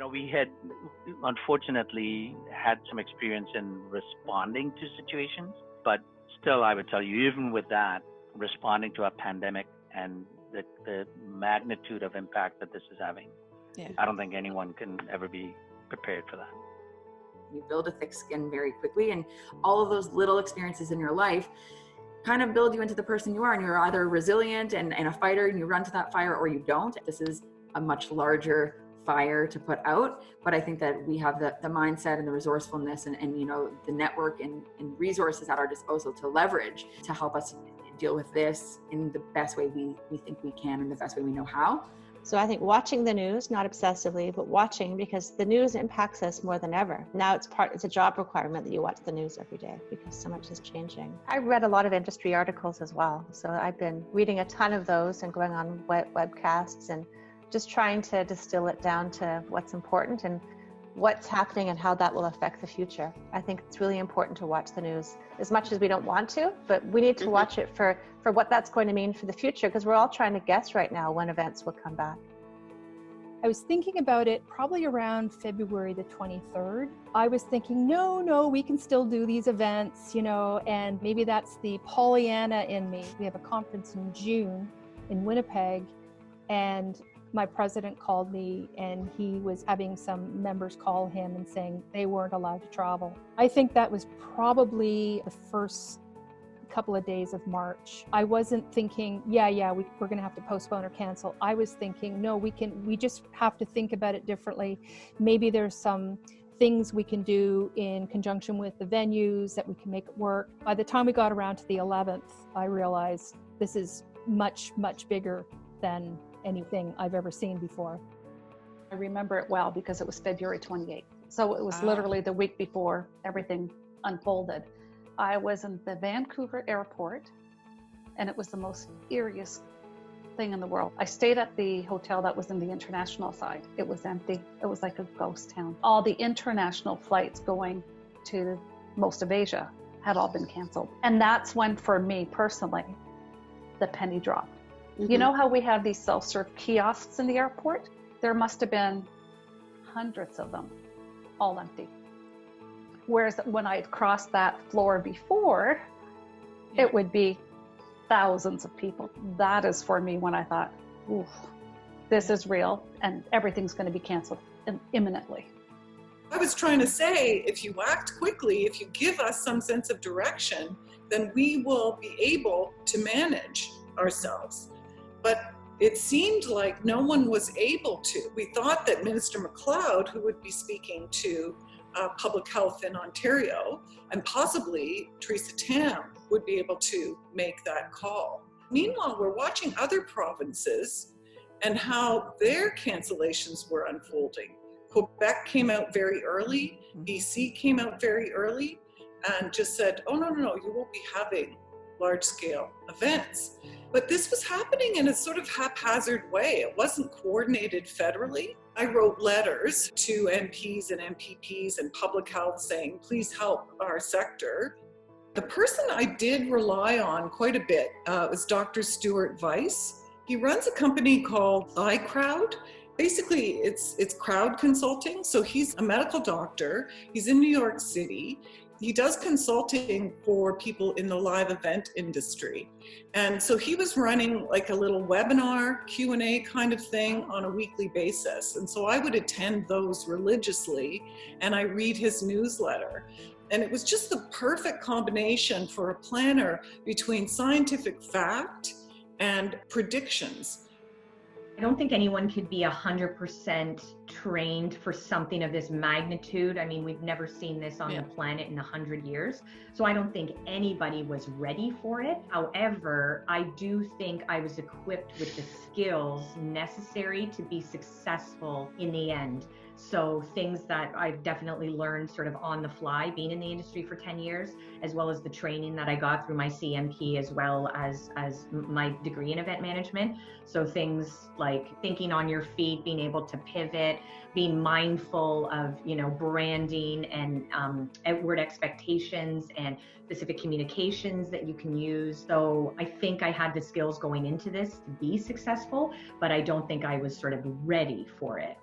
We had unfortunately had some experience in responding to situations, but still, I would tell you, even with that, responding to a pandemic and the magnitude of impact that this is having, I don't think anyone can ever be prepared for that. You build a thick skin very quickly, and all of those little experiences in your life kind of build you into the person you are, and you're either resilient and a fighter and you run to that fire, or you don't. This is a much larger fire to put out, but I think that we have the mindset and the resourcefulness and the network and resources at our disposal to leverage to help us deal with this in the best way we think we can and the best way we know how. So I think watching the news, not obsessively, but watching, because the news impacts us more than ever. Now it's a job requirement that you watch the news every day because so much is changing. I read a lot of industry articles as well. So I've been reading a ton of those and going on webcasts and just trying to distill it down to what's important and what's happening and how that will affect the future. I think it's really important to watch the news as much as we don't want to, but we need to watch it for what that's going to mean for the future, because we're all trying to guess right now when events will come back. I was thinking about it probably around February the 23rd. I was thinking, no, we can still do these events, and maybe that's the Pollyanna in me. We have a conference in June in Winnipeg, and my president called me and he was having some members call him and saying they weren't allowed to travel. I think that was probably the first couple of days of March. I wasn't thinking, we're going to have to postpone or cancel. I was thinking, no, we just have to think about it differently. Maybe there's some things we can do in conjunction with the venues that we can make it work. By the time we got around to the 11th, I realized this is much, much bigger than anything I've ever seen before. I remember it well because it was February 28th. So it was literally the week before everything unfolded. I was in the Vancouver airport and it was the most eeriest thing in the world. I stayed at the hotel that was in the international side. It was empty. It was like a ghost town. All the international flights going to most of Asia had all been canceled. And that's when, for me personally, the penny dropped. You know how we have these self-serve kiosks in the airport? There must have been hundreds of them, all empty. Whereas when I had crossed that floor before, it would be thousands of people. That is for me when I thought, ooh, this is real and everything's going to be canceled imminently. I was trying to say, if you act quickly, if you give us some sense of direction, then we will be able to manage ourselves. But it seemed like no one was able to. We thought that Minister MacLeod, who would be speaking to public health in Ontario, and possibly Theresa Tam would be able to make that call. Meanwhile, we're watching other provinces and how their cancellations were unfolding. Quebec came out very early, BC came out very early, and just said, oh, no, you won't be having large-scale events. But this was happening in a sort of haphazard way. It wasn't coordinated federally. I wrote letters to MPs and MPPs and public health saying, please help our sector. The person I did rely on quite a bit was Dr. Stuart Weiss. He runs a company called iCrowd. Basically, it's crowd consulting. So he's a medical doctor. He's in New York City. He does consulting for people in the live event industry. And so he was running like a little webinar, Q&A kind of thing on a weekly basis. And so I would attend those religiously and I read his newsletter. And it was just the perfect combination for a planner between scientific fact and predictions. I don't think anyone could be 100% trained for something of this magnitude. I mean, we've never seen this on the planet in 100 years. So I don't think anybody was ready for it. However, I do think I was equipped with the skills necessary to be successful in the end. So things that I've definitely learned sort of on the fly, being in the industry for 10 years, as well as the training that I got through my CMP, as well as my degree in event management. So things like thinking on your feet, being able to pivot, being mindful of, branding and outward expectations and specific communications that you can use. So I think I had the skills going into this to be successful, but I don't think I was sort of ready for it.